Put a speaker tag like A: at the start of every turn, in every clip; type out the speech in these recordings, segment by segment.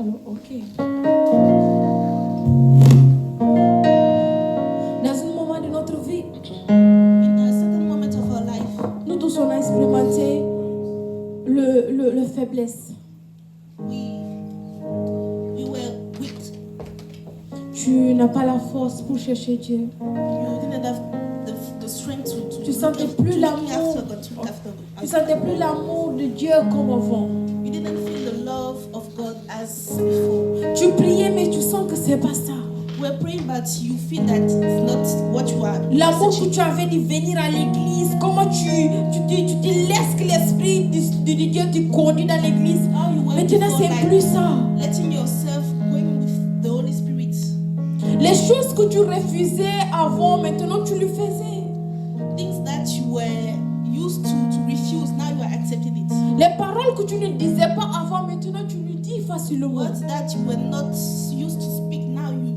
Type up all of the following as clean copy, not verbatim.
A: Alors, ok. Dans un moment de notre vie,
B: In a certain moment of our life,
A: nous tous on a expérimenté le faiblesse.
B: we were weak.
A: Tu n'as pas la force pour chercher Dieu.
B: You didn't have the strength to
A: Tu sentais
B: look
A: plus
B: after
A: l'amour.
B: God, to look after God.
A: Tu sentais plus l'amour de Dieu comme avant.
B: You didn't feel the love of God as before.
A: Tu priais mais tu sens que c'est pas ça.
B: We're praying, but you feel that it's not what you are.
A: L'amour que
B: searching.
A: tu avais de venir à l'église, comment tu te laisses que l'esprit de Dieu te conduit dans l'église.
B: How you were
A: Maintenant
B: before,
A: c'est
B: like,
A: plus ça.
B: letting yourself going with the Holy Spirit.
A: Les choses que tu refusais avant, maintenant tu le faisais.
B: Things that you were used to refuse, now you are accepting it.
A: Les paroles que tu ne disais pas avant, maintenant tu le dis facilement.
B: Words that you were not used to speak, now you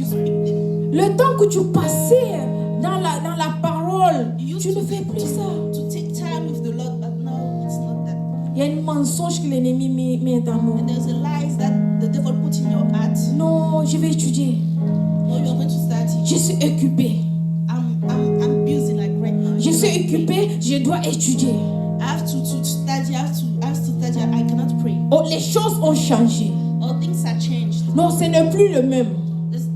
B: speak them.
A: Le temps que tu passais dans la parole,
B: You
A: tu
B: used
A: ne fais plus ça.
B: to take time with the Lord, but now it's not that.
A: Il y a un mensonge que l'ennemi met dans nous.
B: And there's a lies that the devil put in your heart.
A: Non, je vais étudier.
B: Oh, you're going to start it.
A: Je suis occupée.
B: I'm busy like right now.
A: Je suis occupée, je dois étudier.
B: I have to study. I have to study. I cannot pray.
A: Oh, les choses ont changé.
B: All things are changed.
A: Non, ce n'est plus le même.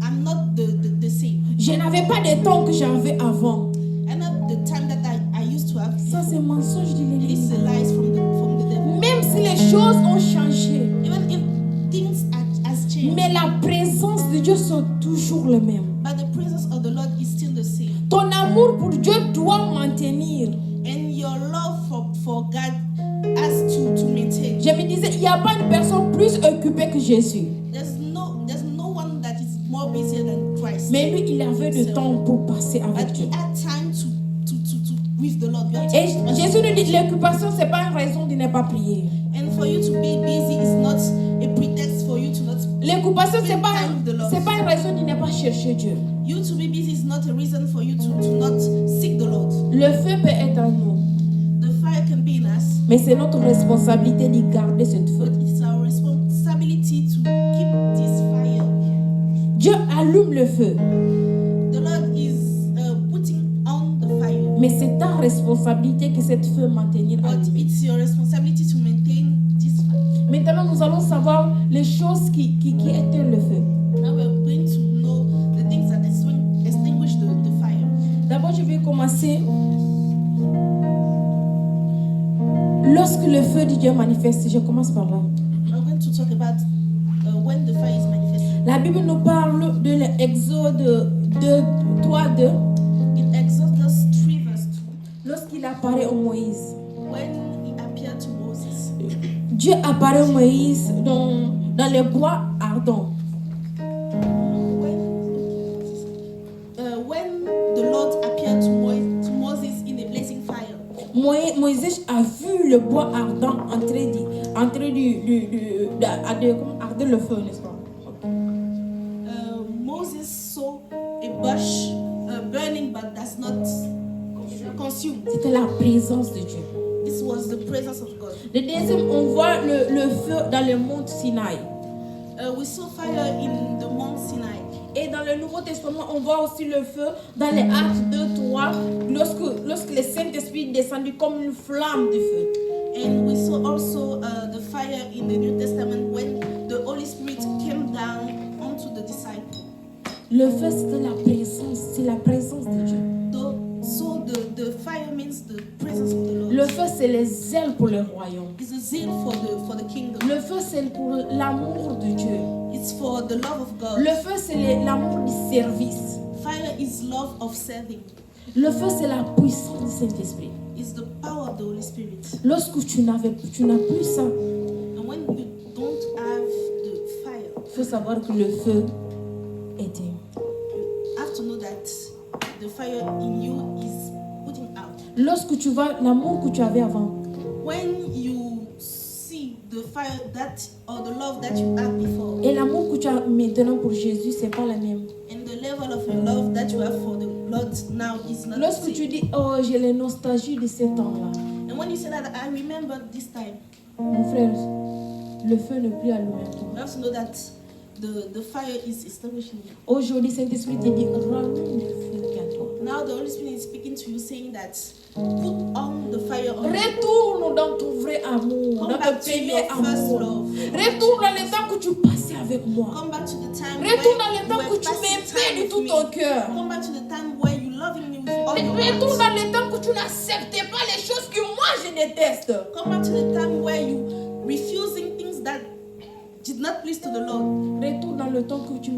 B: I'm not the same.
A: Je n'avais pas le temps que j'avais avant.
B: I'm not the time that I used to have.
A: Ça, c'est mensonge de
B: This is
A: l'ennemi.
B: a lies from the devil.
A: Même si les choses ont changé,
B: Even if things has changed,
A: mais la présence de Dieu sont toujours le même.
B: but the presence of the Lord is still the same.
A: Ton amour pour Dieu doit maintenir.
B: And your love for God has to maintain.
A: Je me disais, il n'y a pas une personne plus occupée que Jésus.
B: There's no one that is more busier than Christ.
A: Mais lui, il avait le temps pour passer avec
B: But
A: Dieu.
B: he had time to with the Lord. You have to
A: Et
B: spend
A: Jésus nous dit, l'occupation, ce n'est pas une raison de ne pas prier.
B: And for you to be busy is not a pretext for you to not.
A: L'occupation, ce n'est
B: Spend
A: pas,
B: time with the Lord.
A: c'est pas une raison de ne pas chercher Dieu.
B: You to be busy is not a reason for you to not seek the Lord.
A: Le feu peut être en nous,
B: The fire can be in us,
A: mais c'est notre responsabilité de garder cette feu.
B: but it's our responsibility to keep this fire.
A: Dieu allume le feu,
B: The Lord is putting on the fire,
A: mais c'est ta responsabilité que cette feu maintenir
B: but
A: allumée.
B: it's your responsibility to maintain this fire.
A: Maintenant, nous allons savoir les choses qui éteignent le feu.
B: Now we're going to know the things that extinguish the fire.
A: D'abord, je vais commencer. Lorsque le feu de Dieu manifeste, je commence par là.
B: We're going to talk about when the fire is manifested.
A: La Bible nous parle de l'Exode 3:2.
B: In Exodus 3 verse 2,
A: Lorsqu'il apparaît au Moïse.
B: when he appeared to Moses,
A: Dieu apparaît au Moïse dans les bois ardents.
B: when the Lord appeared to Moses in a blazing fire,
A: Moïse a vu le bois ardent entrer arder le feu, n'est-ce pas?
B: Moses saw a bush burning but does not consume.
A: C'était la présence de Dieu.
B: This was the presence of God.
A: Le deuxième, on voit le feu dans le mont Sinaï.
B: We saw fire in the Mount Sinai.
A: Et dans le Nouveau Testament, on voit aussi le feu dans les Actes 2:3, lorsque le Saint-Esprit est descendu comme une flamme de feu.
B: And we saw also the fire in the New Testament when the Holy Spirit came down onto the disciples.
A: Le feu, c'est la présence de Dieu.
B: So the fire means the presence of the Lord.
A: Le feu, c'est les ailes pour le royaume.
B: It's a zeal for the kingdom.
A: Le feu, c'est pour l'amour de Dieu.
B: It's for the love of God.
A: Le feu, c'est l'amour du service.
B: Fire is love of serving.
A: Le feu, c'est la puissance du Saint-Esprit.
B: It's the power of the Holy Spirit.
A: Lorsque tu n'as plus ça,
B: And when you don't have the fire,
A: il faut savoir que le feu est éteint.
B: you have to know that the fire in you is putting out.
A: Lorsque tu vois l'amour que tu avais avant,
B: When you see the fire that or the love that you had before,
A: et l'amour que tu as maintenant pour Jésus, c'est pas la même.
B: and the level of your love that you have for the Lord now is not the
A: Lorsque
B: same.
A: tu dis, oh, j'ai les nostalgies de ces temps-là,
B: And when you say that, I remember this time,
A: mon frère, Le feu n'est plus allumé en toi.
B: You have to know that the fire is established in you.
A: Aujourd'hui, Saint-Esprit te dit, rallume le feu qui est en toi.
B: Now the Holy Spirit is speaking to you, saying that put on the fire on you.
A: Retourne dans ton vrai amour,
B: Come
A: dans
B: back
A: ton
B: to
A: premier
B: your first
A: amour.
B: love.
A: Retourne dans le temps que tu passais avec moi.
B: Come back to the time
A: Retourne dans
B: where
A: le temps
B: you
A: que
B: were
A: tu
B: passing
A: m'aimais
B: time
A: de
B: with
A: tout
B: me.
A: ton cœur.
B: Come back to the time where you loving me with all your
A: Retourne
B: heart.
A: dans le temps que tu n'acceptais pas les choses que moi je déteste.
B: Come back to the time where you refusing things that did not please to the Lord.
A: Retourne dans le temps que tu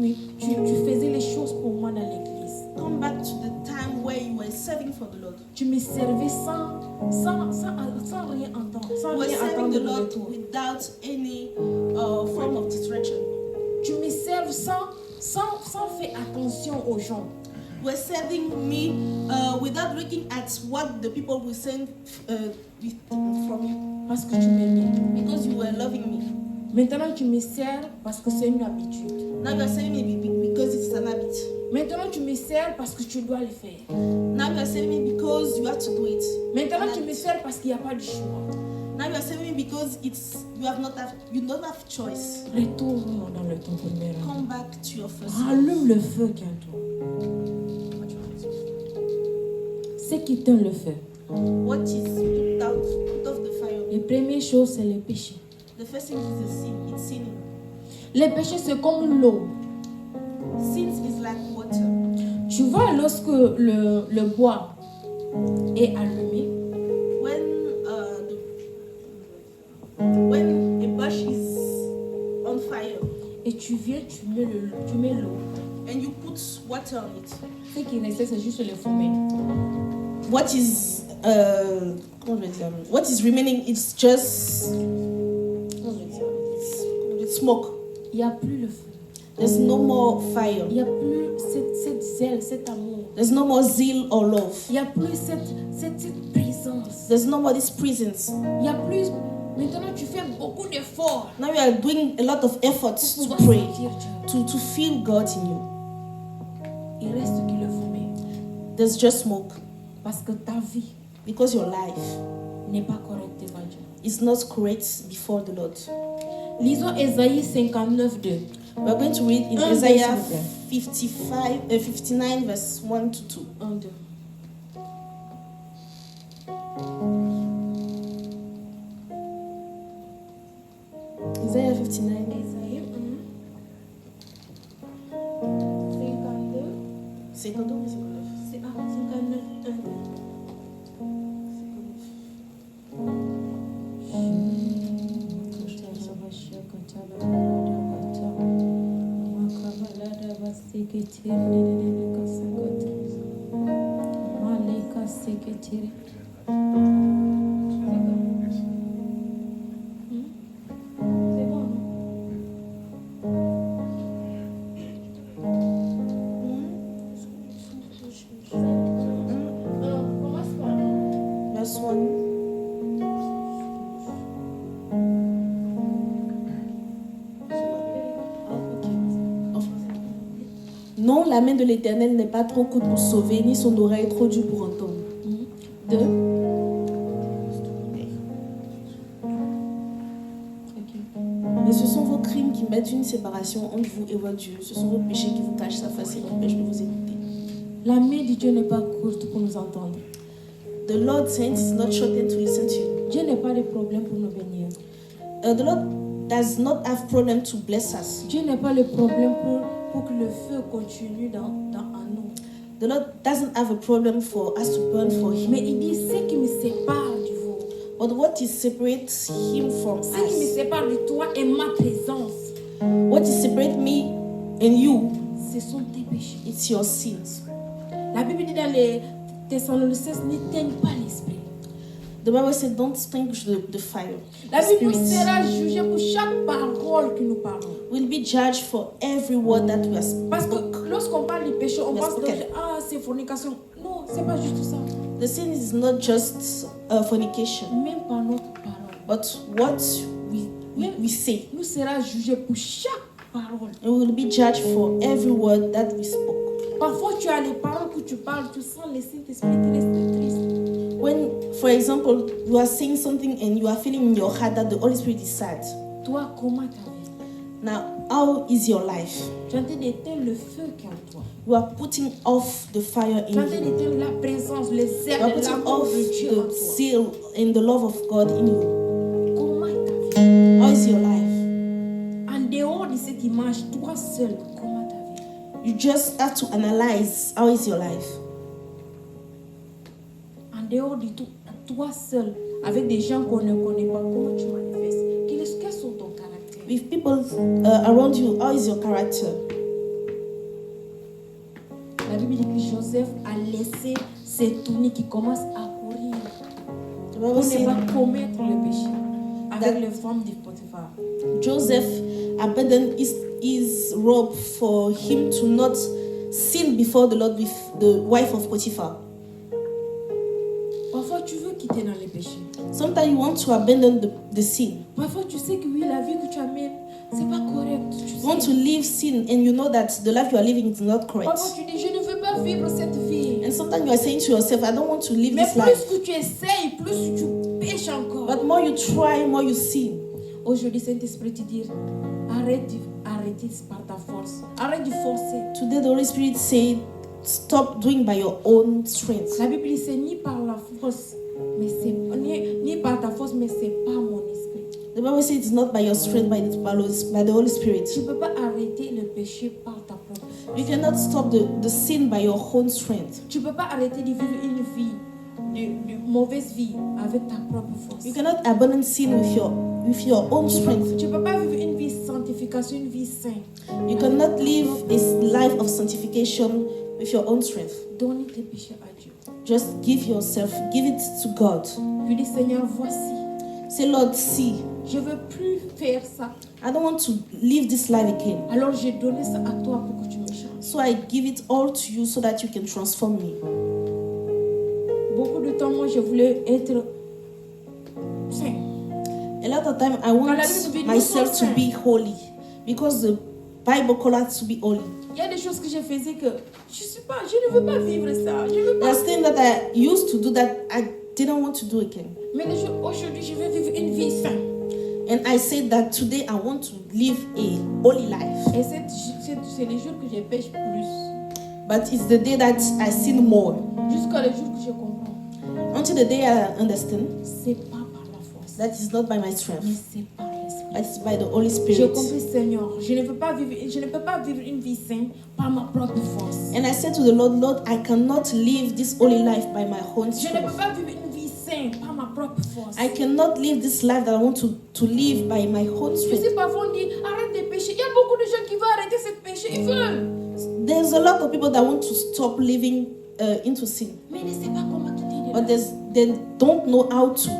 A: faisais les choses pour moi dans l'église.
B: Come back to the time where you were serving for the Lord.
A: Tu me servais sans rien entendre, sans
B: You were
A: rien
B: serving
A: attendre
B: the
A: de
B: Lord
A: retour.
B: without any form of distraction.
A: Tu me serves sans faire attention aux gens.
B: You were serving me without looking at what the people will send from you,
A: Parce que tu m'aimais.
B: because you were loving me.
A: Maintenant, tu me sers parce que c'est une habitude.
B: Now you are serving me because it's an habit.
A: Maintenant, tu me sers parce que tu dois le faire.
B: Now you are serving me because you have to do it.
A: Maintenant, tu me sers parce qu'il n'y a pas de choix.
B: Now you are serving me because you don't have choice.
A: Retourne dans le temps premier.
B: Come back to your first.
A: Rallume le feu qui est en toi. C'est qui éteint le feu.
B: What is put off the fire?
A: La première chose, c'est le péché.
B: The first thing is the sin. It's sinning.
A: Le péché, c'est comme l'eau.
B: Sins is like water.
A: Tu vois, lorsque le bois est allumé,
B: When a bush is on fire
A: et tu viens, tu mets l'eau.
B: and you put water on it,
A: Ce qui reste, c'est juste le fumet.
B: what is remaining? It's just it's smoke.
A: Il n'y a plus le feu.
B: There's no more fire.
A: Il n'y a plus cette zèle, cet amour.
B: There's no more zeal or love.
A: Il n'y a plus cette présence.
B: There's no more this presence.
A: Il n'y a plus... Maintenant, tu fais beaucoup d'efforts
B: Now you are doing a lot of efforts
A: pour
B: to
A: pouvoir
B: pray,
A: sentir Dieu.
B: to feel God in you.
A: Il reste que le fumet.
B: There's just smoke
A: Parce que ta vie
B: because your life
A: n'est pas correcte devant Dieu.
B: is not correct before the Lord.
A: Lisons Ésaïe 59, 2.
B: We are going to read in
A: Un,
B: Isaiah
A: deux,
B: 59 verse 1 to 2.
A: 1, 2.
B: Isaiah 59.
A: Ésaïe 52.
B: 52 ou 59?
A: C'est 59, 1, 2. C'est bon, non? Commence par
B: Verse 1. Non, la main de l'Éternel n'est pas trop courte pour sauver, ni son oreille trop dure pour entendre.
A: 2.
B: Mais ce sont vos crimes qui mettent une séparation entre vous et votre Dieu. Ce sont vos péchés qui vous cachent sa face et l'empêchent de vous écouter.
A: La main de Dieu n'est pas courte pour nous entendre.
B: The Lord's hand is not shortened to listen to you.
A: Dieu n'a pas de problème pour nous bénir.
B: The Lord does not have problem to bless us.
A: Dieu n'a pas le problème pour que le feu continue en nous.
B: The Lord doesn't have a problem for us to burn for Him.
A: Mais il dit, ce qui me sépare de vous,
B: But what is separates Him from
A: ce qui me
B: us,
A: sépare de toi est ma présence.
B: what is separate me and you,
A: Ce sont tes péchés.
B: it's your sins.
A: La Bible dit dans les Thessaloniciens, n'éteigne pas l'esprit.
B: The Bible said, don't extinguish the fire.
A: La
B: The
A: Bible
B: Spirit
A: sera jugée pour chaque parole que nous parlons.
B: will be judged for every word that we have
A: Parce que
B: spoken.
A: lorsqu'on parle du péché, on
B: Yes,
A: pense
B: okay.
A: que c'est fornication. Non, c'est pas juste ça.
B: The sin is not just fornication,
A: Même par notre parole.
B: but what we say.
A: Nous sera jugé pour chaque parole.
B: And we will be judged for every word that we spoke.
A: Parfois, tu as les paroles que tu parles, tu sens le Saint-Esprit te triste.
B: When, for example, you are saying something and you are feeling in your heart that the Holy Spirit is sad,
A: Toi, comment ta vie?
B: Now, how is your life?
A: Tu es en train d'éteindre le feu qui est en toi.
B: You are putting off the fire
A: Tu es en
B: in
A: train
B: you.
A: d'éteindre la présence, le
B: You
A: zèle
B: are
A: de
B: putting
A: l'amour
B: off
A: de Dieu en
B: the
A: toi.
B: zeal and the love of God in you.
A: Comment est ta vie?
B: How is your life?
A: En dehors de cette image, toi seul, comment ta vie?
B: You just have to analyze how is your life.
A: En dehors de tout, toi seul, avec des gens qu'on ne connaît pas, comment tu manifestes? Quels sont ton caractère?
B: With people around you, how is your character?
A: La Bible dit que Joseph a laissé ses tuniques qui commencent à courir
B: The
A: pour
B: Bible
A: ne
B: says
A: pas commettre le péché avec
B: That-
A: les femmes de Potiphar.
B: Joseph abandoned his robe for him to not sin before the Lord with the wife of Potiphar.
A: Parfois, tu veux quitter dans les péchés.
B: Sometimes you want to abandon the sin.
A: Parfois, tu sais que oui, la vie que tu amènes, c'est pas correct. Tu
B: You want to
A: sais.
B: leave sin and you know that the life you are living is not correct.
A: Parfois, tu dis, je ne veux pas vivre cette vie.
B: And sometimes you are saying to yourself, I don't want to live
A: Mais
B: this
A: plus
B: life.
A: que tu essayes, plus tu pêches encore.
B: But more you try, more you sin.
A: Aujourd'hui, Saint-Esprit te dit, arrête par ta force. Arrête de forcer.
B: Today the Holy Spirit said, stop doing by your own strength.
A: La Bible dit, c'est ni par la force, mais c'est ni par ta force, mais c'est par mon esprit.
B: The Bible says it's not by your strength, by the Holy Spirit.
A: Tu ne peux pas arrêter le péché par ta propre force.
B: You cannot stop the sin by your own strength.
A: Tu ne peux pas arrêter de vivre une vie, de mauvaise vie avec ta propre force.
B: You cannot abandon sin with your own strength.
A: Tu ne peux pas vivre une vie sanctification, une vie sainte.
B: You cannot live a life of sanctification with your own strength.
A: Donne tes péchés à Dieu.
B: Just give it to God.
A: Puis dis, Seigneur, voici,
B: Say, Lord, see,
A: je ne veux plus faire ça.
B: I don't want to live this life again.
A: Alors j'ai donné ça à toi pour que tu me changes.
B: So I give it all to you so that you can transform me.
A: Beaucoup de temps, moi, je voulais être saint.
B: A lot of time I want myself to be holy because the Bible calls us to be holy.
A: Il y a des choses que je faisais que je ne veux pas vivre ça. Je veux pas.
B: There's things that I used to do that I didn't want to do again.
A: Mais aujourd'hui, je veux vivre une vie sainte.
B: And I said that today I want to live a holy life.
A: Et c'est les jours que je pêche plus.
B: But it's the day that I sin more.
A: Jusqu'à le jour que je comprends.
B: Until the day I understand
A: C'est pas par la force.
B: that is not by my strength,
A: Mais c'est par l'esprit.
B: but it's by the Holy
A: J'ai
B: Spirit.
A: compris, Seigneur, je ne peux pas vivre une vie sainte par ma propre force.
B: And I said to the Lord, Lord, I cannot live this holy life by my own
A: Je ne peux
B: strength.
A: pas vivre une vie sainte par ma propre force.
B: I cannot live this life that I want to live by my own
A: Tu
B: strength.
A: sais, parfois on dit arrête de pécher. Il y a beaucoup de gens qui veulent arrêter ce péché. Ils veulent.
B: There's a lot of people that want to stop living into sin,
A: Mais ils ne savent pas comment quitter de
B: but
A: là.
B: they don't know how to.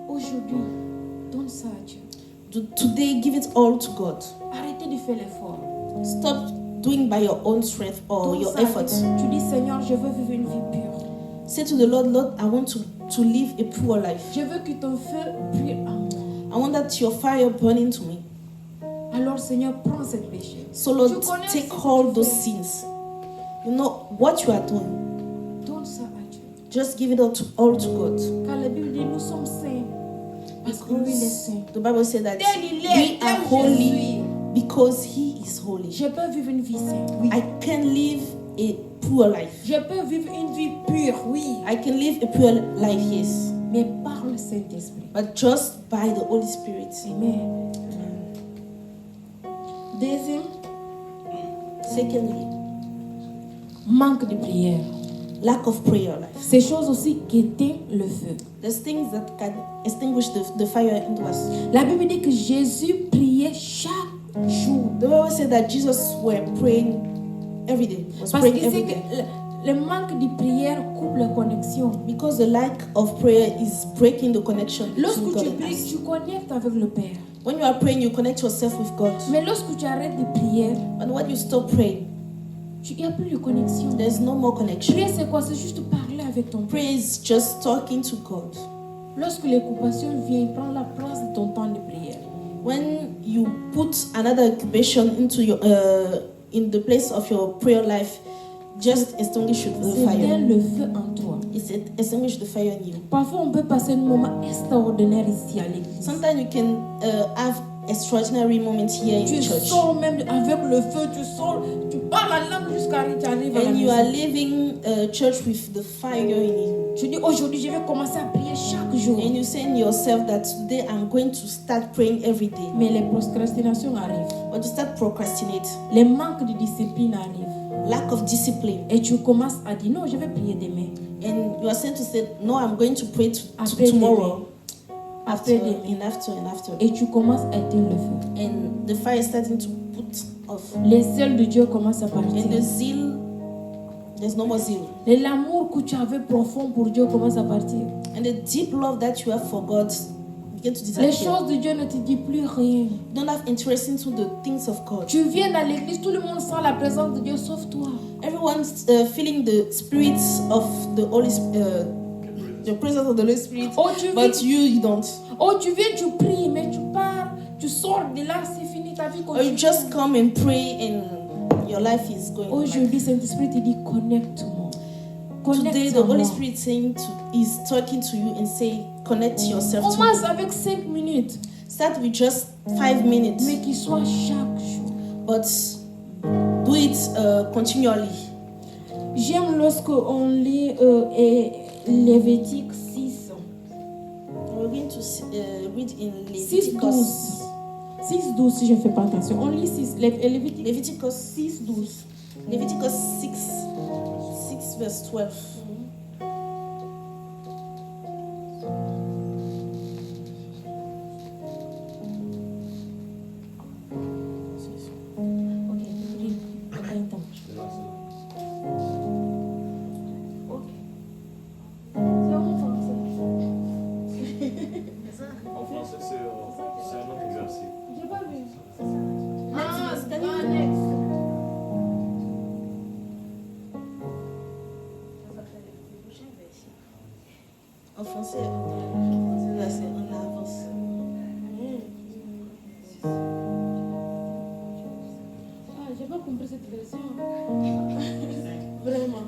A: Aujourd'hui, donne ça à Dieu.
B: Today, give it all to God.
A: Arrêtez de faire l'effort.
B: Stop doing by your own strength or
A: Donne
B: your
A: ça à
B: efforts.
A: Dieu. Tu dis, Seigneur, je veux vivre une vie pure.
B: Say to the Lord, Lord, I want to live a pure life.
A: Je veux que ton feu brille en moi.
B: I want that your fire burn into me.
A: Alors, Seigneur, prends ce péché.
B: So Lord,
A: Tu connais
B: take
A: ce que
B: all
A: tu
B: those
A: fais.
B: sins. You know what you are doing.
A: Donne ça à Dieu.
B: Just give it all to God.
A: Car la Bible dit, nous sommes saints. Parce que lui, il est saint.
B: The Bible says that
A: Tel il est,
B: we are
A: tel je
B: holy
A: suis.
B: because He is holy.
A: Je peux vivre une vie sainte, oui.
B: I can live a pure life.
A: Je peux vivre une vie pure, oui.
B: I can live a pure life, yes,
A: Mais par le Saint-Esprit.
B: but just by the Holy Spirit.
A: Amen. Deuxième,
B: Secondly,
A: manque de prière.
B: lack of prayer life.
A: Ces choses aussi qui éteignent le feu.
B: There's things that can extinguish the fire into us.
A: La Bible dit que Jésus priait chaque jour.
B: The Bible said that Jesus were praying every day. Was
A: Parce
B: praying
A: qu'il
B: every
A: sait
B: day.
A: que le manque de prière coupe la connexion.
B: Because the lack of prayer is breaking the connection between
A: Lorsque
B: God
A: tu
B: and
A: pries,
B: us.
A: tu connectes avec le Père.
B: When you are praying, you connect yourself with God.
A: Mais lorsque tu arrêtes de prier,
B: But when you stop praying,
A: il n'y a plus de connexion.
B: there's no more connection.
A: Prier, c'est quoi? C'est juste parler avec ton Père.
B: Prayer is just talking to God.
A: Lorsque l'occupation vient, il prend la place de ton temps de prière.
B: When you put another occupation into your in the place of your prayer life, just extinguish the
A: C'est
B: fire.
A: éteindre le feu en toi.
B: It's extinguish the fire in you.
A: Parfois, on peut passer un moment extraordinaire ici à l'église.
B: Sometimes you can have extraordinary moment here in
A: Tu
B: church.
A: sors même avec le feu, tu sors, tu parles la langue jusqu'à tu arrives à la
B: And you are
A: maison.
B: leaving church with the fire in you.
A: Tu dis aujourd'hui je vais commencer à prier chaque jour.
B: And you say in yourself that today I'm going to start praying every day.
A: Mais les procrastinations arrivent.
B: But you start procrastinate.
A: Les manques de discipline arrivent.
B: Lack of discipline.
A: Et tu commences à dire non, je vais prier demain.
B: And you are saying to say, no, I'm going to pray
A: Après
B: tomorrow.
A: Après
B: After,
A: demain.
B: and after, and after.
A: Et tu commences à éteindre le feu.
B: And the fire is starting to put off.
A: Les ailes de Dieu commencent à partir.
B: And the zeal, there's no more zeal.
A: Et l'amour que tu avais profond pour Dieu commence à partir.
B: And the deep love that you have for God begin to
A: Les
B: disappear.
A: choses de Dieu ne te disent plus rien.
B: You don't have interest into the things of God.
A: Tu viens dans l'église, tout le monde sent la présence de Dieu sauf toi.
B: Everyone's feeling the spirit of the Holy Spirit, the presence of the Holy Spirit,
A: Oh, tu
B: but
A: viens,
B: you don't.
A: oh, tu viens, tu pries, mais tu pars, tu sors de là, c'est fini, ta vie
B: Or you
A: continue.
B: just come and pray and your life is going on.
A: Aujourd'hui, Saint-Esprit te dit connecte-moi.
B: Today, the Holy
A: Connecte-moi.
B: Spirit is talking to you and say, connect yourself to
A: Commence
B: me.
A: avec 5 minutes,
B: Start with just 5 minutes,
A: mais qu'il soit chaque jour.
B: but do it continually.
A: J'aime lorsque on lit Lévitique 6.
B: We're going to read in
A: 6, 12.
B: Leviticus.
A: 6, 12, si je ne fais pas attention. On lit 6, Lévitique
B: Leviticus
A: 6, 12.
B: Leviticus 6 verse 12.
A: Ok, lis. Attends. Ok. C'est en français.
C: En français, c'est un autre verset.
A: J'ai pas vu.
B: Ah,
A: c'est annexe.
B: En français, là c'est en avance.
A: Ah, j'ai pas compris cette version. Vraiment.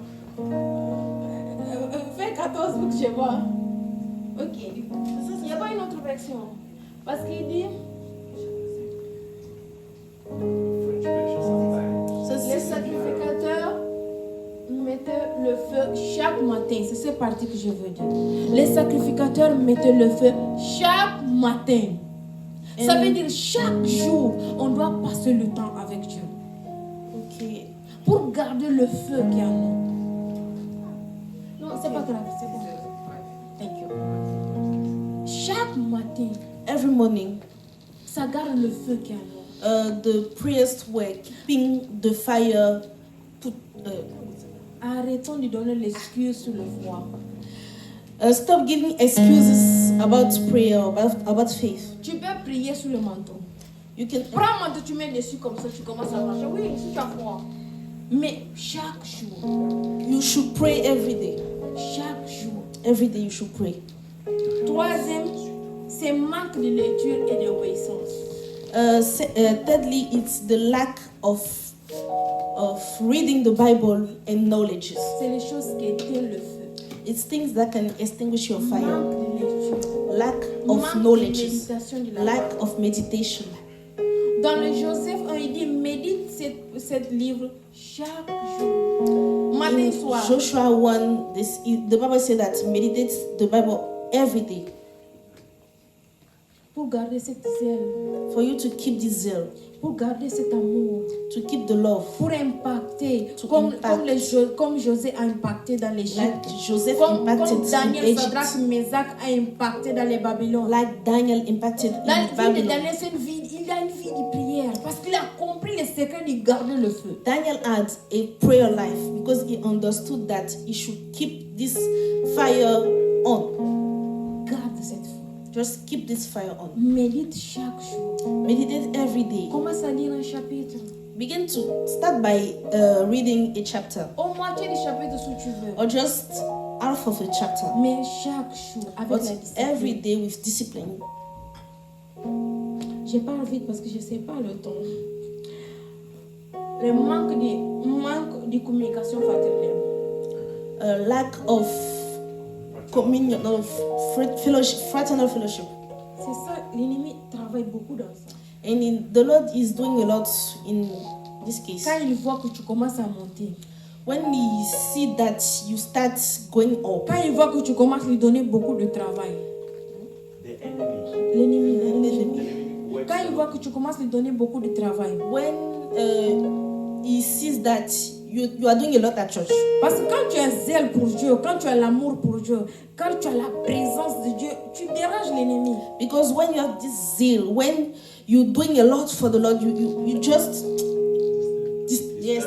A: Fais 14 pour que je vois. Ok. Il n'y a pas une autre version. Parce qu'il dit
C: French version sometimes.
B: So
A: les
B: c'est
A: sacrificateurs mettaient le feu chaque matin. C'est cette partie que je veux dire. Les sacrificateurs mettaient le feu chaque matin. Ça veut dire chaque jour, on doit passer le temps avec Dieu.
B: ok.
A: Pour garder le feu qui est en nous. Non, c'est pas grave, c'est bon. Thank you. Chaque matin,
B: Every morning,
A: ça garde le feu qui est en nous.
B: the prayers were keeping the fire put.
A: Arrêtons de donner l'excuse sur le froid.
B: Stop giving excuses about prayer, about faith.
A: Tu peux prier sur le manteau.
B: You can
A: Prends un manteau, tu mets dessus comme ça, tu commences à marcher. Oui, si tu as froid. Mais chaque jour,
B: you should pray every day.
A: chaque jour.
B: Every day you should pray.
A: Troisième, c'est manque de lecture et d'obéissance.
B: Thirdly, it's the lack of reading the Bible and knowledge.
A: C'est les choses qui éteignent le feu.
B: It's things that can extinguish your fire.
A: Manque de lecture.
B: Lack of
A: Manque de
B: knowledge.
A: méditation de la
B: Lack of meditation.
A: Dans le Joseph 1, il dit médite cette livre chaque jour. Matin et
B: In
A: soir.
B: Joshua 1, the Bible says that meditate the Bible every day
A: Pour garder cette zèle.
B: for you to keep this zeal,
A: Pour garder cet amour.
B: to keep the love.
A: Pour impacter.
B: To
A: Comme,
B: impact.
A: comme José a impacté dans l'Égypte.
B: Like Joseph
A: Comme
B: impacted in
A: Daniel,
B: Egypt,
A: Sadrach, Meshach a impacté dans les Babylone.
B: like Daniel impacted
A: La
B: in
A: vie de
B: Babylon.
A: Daniel, c'est une vie, il a une vie de prière parce qu'il a compris les secrets de garder le feu.
B: Daniel had a prayer life because he understood that he should keep this fire on.
A: Garde cette feu.
B: Just keep this fire on.
A: Médite chaque jour.
B: Meditate every day.
A: Commence à lire un chapitre.
B: Begin to start by reading a chapter
A: Au moitié du chapitre si tu veux.
B: or just half of a chapter.
A: Mais chaque jour avec
B: But
A: la
B: every
A: discipline.
B: day with discipline.
A: Je parle vite parce que je ne sais pas le temps. Le manque de communication fraternelle.
B: Lack of communion, of fraternal fellowship.
A: C'est ça, l'ennemi travaille beaucoup dans ça.
B: the Lord is doing a lot in this case.
A: Quand il voit que tu commences à monter,
B: When He see that you start going up,
A: quand il voit que tu commences à lui donner beaucoup de travail,
C: The enemy.
A: l'ennemi,
C: The enemy works
A: quand
C: a
A: il
C: lot.
A: voit que tu commences à lui donner beaucoup de travail,
B: when He sees that you are doing a lot at church,
A: parce que quand tu as zèle pour Dieu, quand tu as l'amour pour Dieu, quand tu as la présence de Dieu, tu déranges l'ennemi.
B: because when you have this zeal, when you're doing a lot for the Lord, you just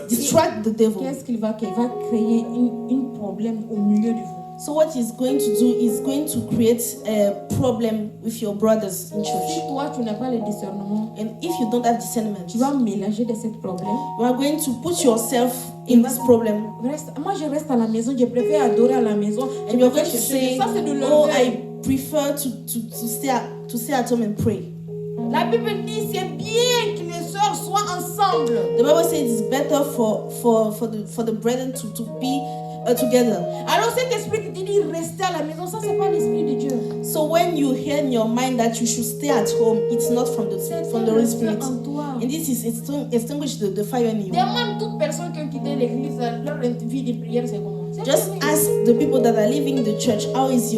B: distract the devil.
A: Qu'est-ce qu'il va créer? Il va créer un problème au milieu de vous.
B: So what He's going to do is going to create a problem with your brothers in
A: Si
B: church.
A: toi tu n'as pas le discernement,
B: And if you don't have discernment,
A: tu vas mélanger de ces problèmes.
B: you are going to put yourself in this problem.
A: Moi je reste à la maison, je préfère adorer à la maison.
B: And you're going to say,
A: Ça c'est de
B: oh,
A: l'orgueil.
B: I prefer to stay at home and pray.
A: La Bible dit c'est bien que les sœurs soient ensemble.
B: The Bible says it's better for the brethren to be together.
A: Alors cet esprit qui te dit rester à la maison, ça c'est pas l'esprit de Dieu.
B: So when you hear in your mind that you should stay at home, it's not from the Holy Spirit.
A: en toi.
B: And this is extinguish the fire in you.
A: Demande toute personne qui a quitté l'église, leur vie de prière c'est comment. C'est
B: Just
A: fini.
B: ask the people that are leaving the church how is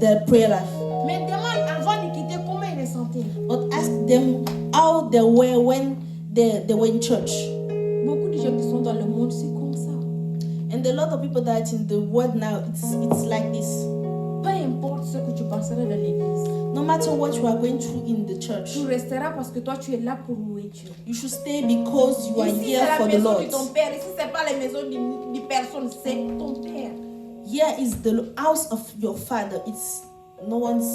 B: their prayer life.
A: Mais demande avant de quitter comment ils ressentaient.
B: But ask them how they were when they were in church.
A: Beaucoup de gens qui sont dans le monde, c'est comme ça.
B: And a lot of people that are in the world now, it's like this.
A: Peu importe ce que tu passeras dans l'église,
B: No matter what you are going through in the church,
A: tu resteras parce que toi tu es là pour louer Dieu.
B: you should stay because you are
A: Ici
B: here
A: c'est
B: for
A: la
B: the
A: maison
B: Lord.
A: de ton père. Ici c'est pas la maison de personne, c'est ton père.
B: Here is the house of your father. It's no one's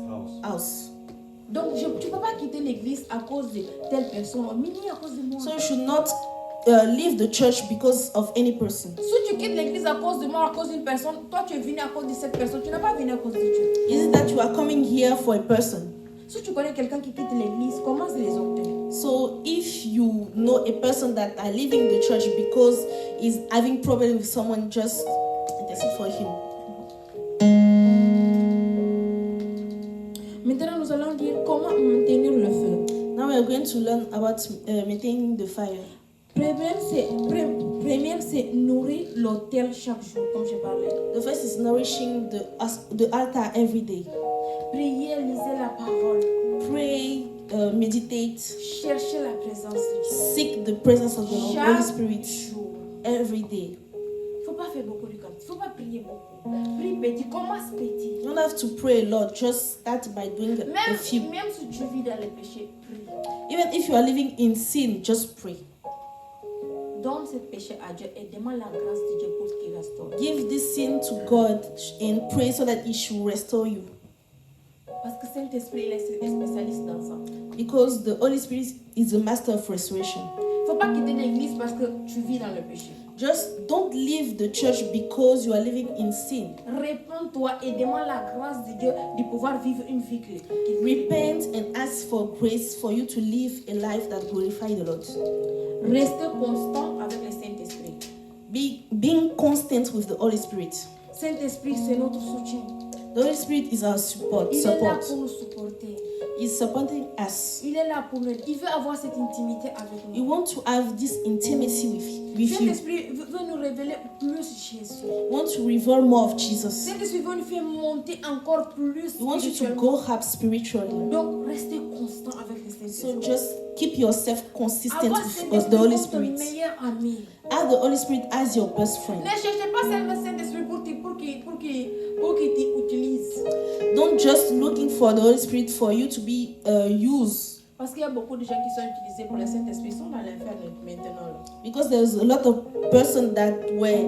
C: House.
B: house.
A: Donc tu peux pas quitter l'église à cause de telle personne, ni à cause de moi.
B: So you should not leave the church because of any person.
A: Si tu quittes l'église à cause de moi, à cause d'une personne, toi tu es venu à cause de cette personne, tu n'as pas venu à cause de Dieu.
B: Is it that you are coming here for a person?
A: Si tu connais quelqu'un qui quitte l'église, commence les octets.
B: So if you know a person that are leaving the church because he's having problem with someone, just intercede for him.
A: Maintenant nous allons dire comment maintenir le feu.
B: Now we are going to learn about maintaining the fire.
A: Première, c'est nourrir l'autel chaque jour, comme j'ai parlé.
B: The first is nourishing the altar every day.
A: Priez, lisez la parole.
B: Pray, meditate,
A: Cherchez la présence de Dieu.
B: seek the presence of the Holy
A: Chaque
B: Spirit
A: jour.
B: every day.
A: Il ne faut pas faire beaucoup de cantiques. Il ne faut pas prier beaucoup. Prie petit. Commence petit.
B: You don't have to pray a lot, just start by doing a few.
A: Même si tu vis dans le péché, prie.
B: Even if you are living in sin, just pray.
A: Donne ce péché à Dieu et demande la grâce de Dieu pour qu'il restaure.
B: Give this sin to God and pray so that He should restore you.
A: Parce que Saint-Esprit, il est spécialiste dans ça.
B: Because the Holy Spirit is the master of restoration.
A: Il ne faut pas quitter l'église parce que tu vis dans le péché.
B: Just don't leave the church because you are living in sin.
A: Réponds-toi et demande la grâce de Dieu de pouvoir vivre une vie qui
B: Repent and ask for grace for you to live a life that glorifies the Lord.
A: Restez constant avec le Saint-Esprit.
B: Being constant with the Holy Spirit.
A: Saint-Esprit, c'est notre soutien.
B: The Holy Spirit is our support.
A: Il est là pour nous supporter.
B: He's supporting us.
A: Il est là pour nous. Il veut avoir cette intimité avec
B: We
A: nous.
B: want to have this intimacy with you.
A: Saint-Esprit veut nous révéler plus Jésus.
B: We want to reveal more of Jesus.
A: Saint-Esprit veut nous faire monter encore plus
B: We want you to
A: spirituellement.
B: go up spiritually.
A: Donc, restez constant avec le
B: So
A: Saint-Esprit.
B: just keep yourself consistent
A: Avoir
B: with
A: Saint-Esprit
B: the Holy
A: comme ton
B: Spirit.
A: meilleur ami.
B: Have the Holy Spirit as your best friend.
A: Ne cherchez pas seulement Saint-Esprit pour qu'il t'utilise.
B: Don't just looking for the Holy Spirit for you to be used.
A: Parce qu'il y a beaucoup de gens qui sont utilisés pour le Saint-Esprit, ils sont dans l'infernal maintenant. Là.
B: Because there's a lot of persons that were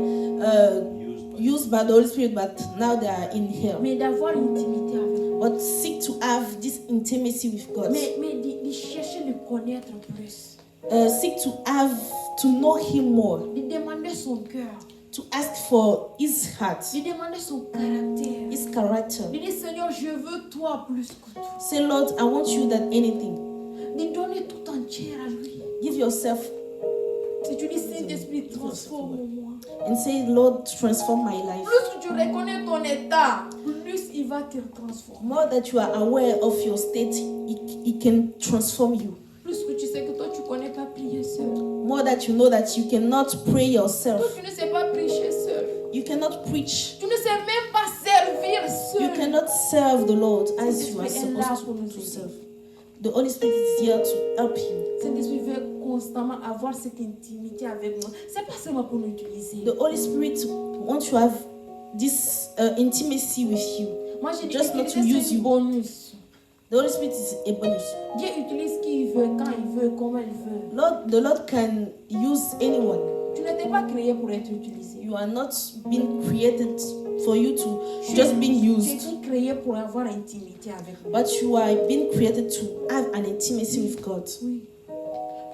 B: used by the Holy Spirit, but now they are in hell.
A: Mais d'avoir l'intimité avec lui.
B: But seek to have this intimacy with God.
A: Mais de chercher le connaître plus.
B: Seek to know Him more.
A: De demander son cœur.
B: To ask for His heart,
A: De demander son caractère.
B: His character.
A: De dire Seigneur, je veux toi plus que tout.
B: Say, Lord, I want you than anything.
A: De donner tout entier à lui.
B: Give yourself
A: Si tu dis Saint-Esprit, transforme-moi.
B: and say, Lord, transform my life.
A: Plus que tu tu reconnais ton état, plus il va te transformer.
B: More that you are aware of your state, it can transform you.
A: Plus que tu sais que toi, tu ne connais pas prier seul.
B: More that you know that you cannot pray
A: Toi,
B: yourself.
A: tu ne sais pas prêcher seul.
B: You cannot preach.
A: Tu ne sais même pas servir seul.
B: You cannot serve the Lord as you are
A: Saint-Esprit est là
B: supposed
A: pour nous
B: to
A: aider.
B: serve. The Holy Spirit is here to help you.
A: Saint-Esprit veut constamment avoir cette intimité avec moi. C'est pas seulement pour nous utiliser.
B: The Holy Spirit wants to have this intimacy with you.
A: Moi, j'ai dit
B: Just not to
A: utiliser,
B: use
A: c'est
B: you.
A: un bonus.
B: The Holy Spirit is a bonus.
A: Dieu utilise qui il veut, quand il veut, comment il veut.
B: The Lord can use anyone.
A: Tu n'étais pas créé pour être utilisé.
B: You are not being created for you to just being
A: Tu
B: used,
A: étais créé pour avoir intimité avec lui.
B: but you are being created to have an intimacy with God.
A: Oui.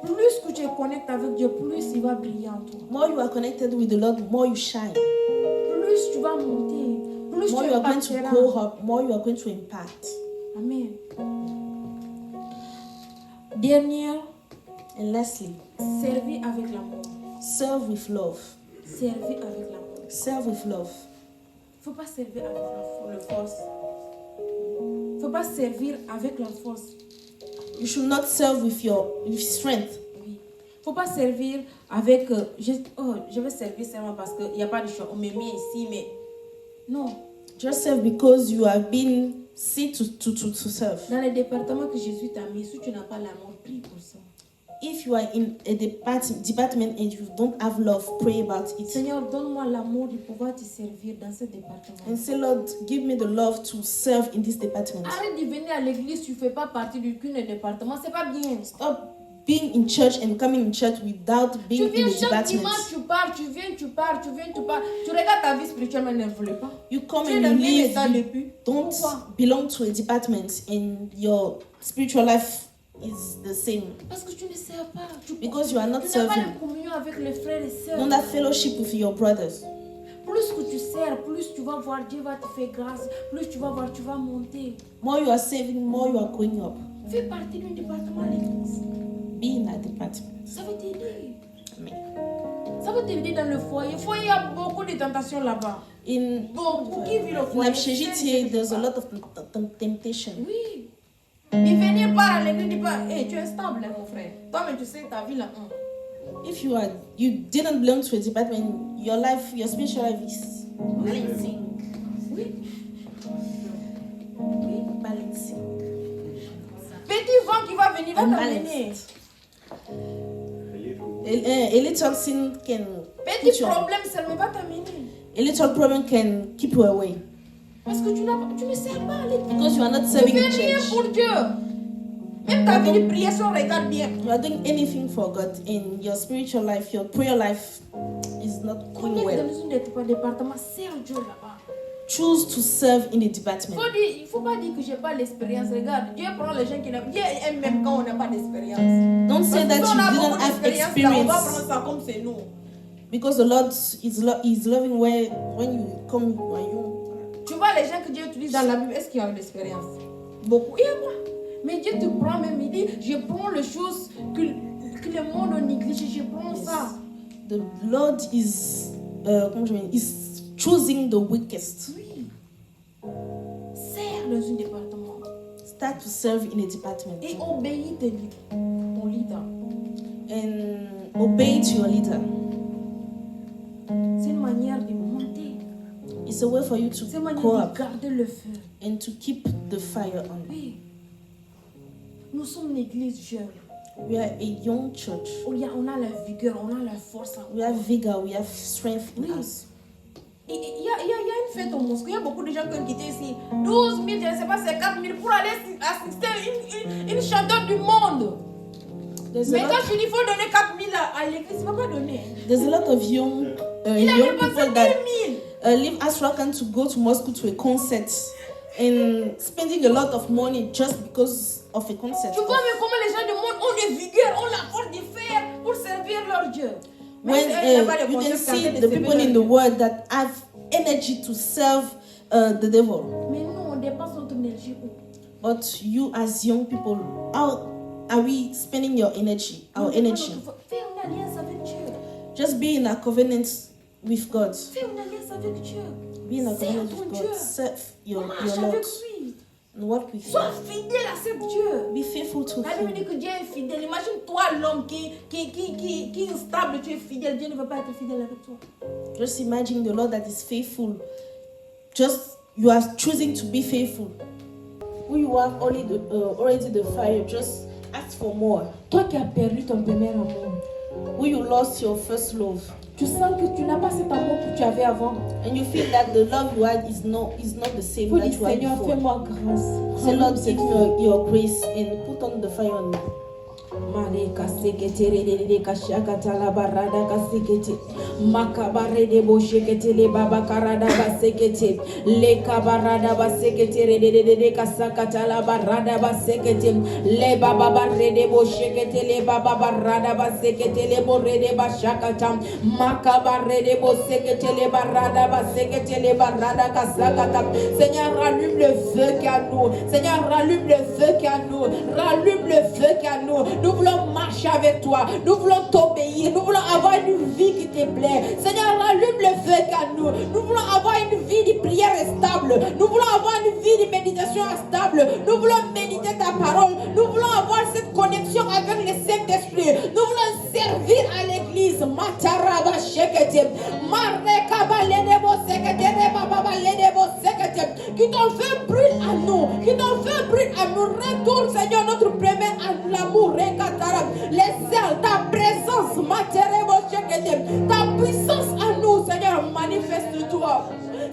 A: Plus que tu es connecté avec Dieu, plus il va briller en toi.
B: More you are connected with the Lord, more you shine.
A: Plus tu vas monter, plus
B: More
A: tu
B: you are going to
A: impacteras.
B: grow up, more you are going to impact.
A: Amen. Dernière,
B: And lastly,
A: servir avec l'amour.
B: serve with love.
A: Servir avec l'amour.
B: Serve with love.
A: Il ne faut pas servir avec la force. Il ne faut pas servir avec la force.
B: You should not serve with strength.
A: Oui. Il ne faut pas servir avec... je vais servir seulement parce qu'il n'y a pas de choix. On m'a mis ici, mais... Non.
B: Just serve because you have been sent to serve.
A: Dans les départements que Jésus t'a mis, si tu n'as pas l'amour, prie pour ça.
B: If you are in a department and you don't have love, pray about it.
A: Seigneur, donne-moi l'amour de pouvoir te servir dans ce département.
B: And say, Lord, give me the love to serve in this department.
A: Arrête de venir à l'église, tu ne fais pas partie d'aucun département, c'est pas bien.
B: Stop being in church and coming in church without
A: Tu
B: being in
A: viens
B: the
A: chaque
B: department.
A: dimanche, tu pars, tu viens, tu pars, tu viens, tu pars. Tu regardes ta vie spirituelle, mais ne voulait pas.
B: You come
A: Tu es
B: and
A: dans
B: you
A: le même
B: live,
A: état
B: you
A: depuis.
B: don't
A: Pourquoi?
B: belong to a department and your spiritual life is the same.
A: Parce que tu ne sers pas.
B: Because you are not
A: Tu n'as pas
B: serving.
A: de communion avec les frères et
B: You
A: sœurs.
B: don't have fellowship with your brothers.
A: Plus que tu sers, plus tu vas voir, Dieu va te faire grâce. Plus tu vas voir, tu vas monter.
B: More you are saving, more you are going up.
A: Fais partie d'un département à l'église.
B: Be in that department.
A: Ça va t'aider.
B: Amen.
A: Ça va t'aider dans le foyer. Foyer, il y a beaucoup de tentations là-bas.
B: In
A: Beaucoup qui vit le foyer.
B: Nabshejiti, there's a lot of temptation.
A: Oui. Il venir par à l'église, dit pas, hey, tu es stable, hein, mon frère. Toi, mais tu sais ta vie là.
B: If you didn't belong to a department, your life, your spiritual life is balancing.
A: Oui.
B: Balancing.
A: Petit vent qui va venir, va t'amener.
B: Unbalanced. A little sin can
A: Petit
B: put you,
A: problème seulement va t'amener.
B: a little problem can keep you away
A: Parce que tu ne sers pas à l'église.
B: because you are not
A: Tu
B: serving
A: fais
B: in
A: rien
B: church.
A: pour Dieu. Même ta vie de prière, si on regarde bien.
B: You are doing anything for God in your spiritual life. Your prayer life is not going
A: Connecte
B: well.
A: dans un département, sers Dieu là-bas.
B: Choose to serve in a department.
A: Il ne faut pas dire que je n'ai pas l'expérience. Regarde, Dieu prend les gens qui n'ont. Dieu aime même quand on n'a pas d'expérience.
B: Don't say
A: Parce que
B: that
A: si on a
B: you
A: beaucoup
B: didn't have
A: d'expérience, là, on va
B: experience
A: prendre ça comme c'est nous.
B: because the Lord is loving when you come you are young.
A: Tu vois les gens que Dieu utilise dans la Bible, est-ce qu'ils ont de l'expérience? Beaucoup. Et moi. Mais Dieu te prend même, il dit, je prends les choses que le monde néglige, je prends ça.
B: The Lord is is choosing the weakest.
A: Oui. Sers dans un département.
B: Start to serve in a department
A: Et obéis ton leader.
B: and obey to your leader.
A: C'est une manière de monter.
B: It's a way for you to
A: C'est une manière
B: go
A: de
B: up
A: garder le feu.
B: and to keep the fire on.
A: Oui. Nous sommes une église jeune.
B: We are a young church.
A: On a la vigueur, on a la force.
B: We have vigor, we have strength in
A: Oui.
B: us.
A: Il y a une fête au Moscou. Il y a beaucoup de gens qui ont quitté ici. 12 000, je ne sais pas, c'est 4 000 pour aller assister une chanteuse du monde.
B: There's
A: Mais
B: a
A: quand
B: lot,
A: tu dis qu'il faut donner 4 000 à l'église, il ne va pas donner.
B: there's a lot of young
A: Il a
B: young
A: dépensé
B: people
A: 10
B: that
A: 000.
B: leave Astrakhan to go to Moscow to a concert and spending a lot of money just because of a concert.
A: Tu vois mais comment les gens du monde ont des vigueur, ont la force de faire pour servir leur Dieu.
B: When
A: Même s'il n'y a pas de
B: you can
A: conscience,
B: see
A: c'est en train de
B: the
A: servir
B: people in
A: leur
B: the
A: Dieu.
B: world that have energy to serve the devil.
A: Mais nous, on dépense notre énergie où?
B: But you as young people, how are we spending your energy, our energy?
A: Fais une alliance avec Dieu.
B: Just be in a covenant with God.
A: Fais une alliance avec Dieu.
B: Be in a
A: Sers
B: covenant
A: ton
B: with
A: Dieu.
B: God. Serve your
A: Marche
B: Lord.
A: avec lui.
B: And walk with
A: Sois
B: Him.
A: fidèle à ce Dieu.
B: Be faithful to
A: La Bible dit
B: Him.
A: que Dieu est fidèle. Imagine-toi l'homme qui est instable, tu es fidèle. Dieu ne veut pas être fidèle avec toi.
B: Just imagine the Lord that is faithful. Just you are choosing to be faithful. Who you have already the fire. Just ask for more.
A: Toi qui as perdu ton premier amour,
B: Who you lost your first love.
A: tu sens que tu n'as pas cet amour que tu avais avant.
B: And you feel that the love you had is not the same
A: Faut
B: that
A: dire,
B: you had
A: Seigneur,
B: before.
A: fais-moi grâce.
B: Say, Lord,
A: Rends-moi
B: give me your grace and put on the fire on me.
A: Maleka sekete de kashakata la barada kasekete makabare de boshekete le baba karada basekete le kabarada basekete de kasakata la barada basekete le baba bare de boshekete le baba barada basekete le borre de bashakata makabare de bosekete le barada basekete le barada kasakata. Seigneur, rallume le feu qui est à nous. Seigneur, rallume le feu qui est à nous. Rallume le feu qui est à nous. Nous voulons marcher avec toi. Nous voulons t'obéir. Nous voulons avoir une vie qui te plaît. Seigneur, rallume le feu qu'à nous. Nous voulons avoir une vie de prière stable. Nous voulons avoir une vie de méditation stable. Nous voulons méditer ta parole. Nous voulons avoir cette connexion avec le Saint-Esprit. Nous voulons servir à l'église. Mataraba shekete. Marekaba ledebo sekete. Rebaba ledebo sekete. Qui t'en fait brûler à nous. Qui t'en fait brûler à nous. Retourne, Seigneur, notre premier à l'amour. Les ailes, ta présence, ta puissance à nous, Seigneur, manifeste-toi.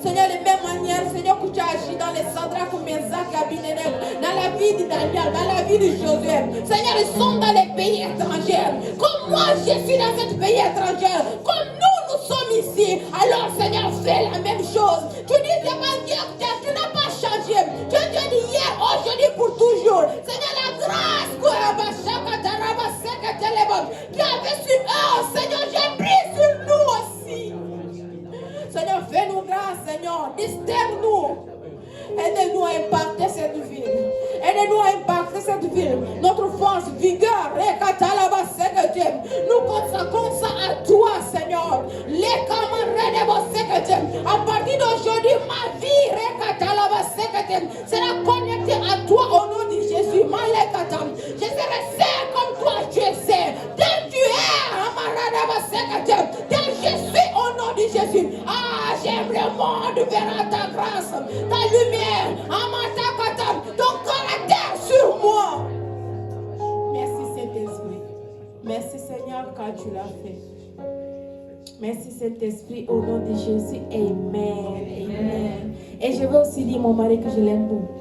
A: Seigneur, de même manière, Seigneur, que tu as agi dans les Sadrach, Mesach et Abednego, dans la vie de Daniel, dans la vie de Josué. Seigneur, ils sont dans les pays étrangers. Comme moi, je suis dans ce pays étranger. Comme nous sommes ici. Alors, Seigneur, fais la même chose. Tu dis, c'est pas Dieu, tu n'as pas changé. Tu es Dieu d'hier, aujourd'hui, pour toujours. Seigneur, la grâce qui avait sur eux, Seigneur, j'ai pris sur nous aussi. Seigneur, fais-nous grâce, Seigneur. Distingue-nous. Aidez-nous à impacter cette ville. Aidez-nous à impacter cette ville. Notre force, vigueur, nous consacrons ça à toi, Seigneur. Les camarades, à partir d'aujourd'hui, ma vie sera connectée à toi au nom de Jésus. Je serai saint comme toi, tu es saint. Tel tu es, tel je suis au nom de Jésus. Ah, j'aime le monde, verra ta grâce, ta lumière, ton caractère sur moi. Merci Saint-Esprit. Merci Seigneur car tu l'as fait. Merci Saint-Esprit au nom de Jésus. Amen. Amen. Et je veux aussi dire mon mari que je l'aime beaucoup.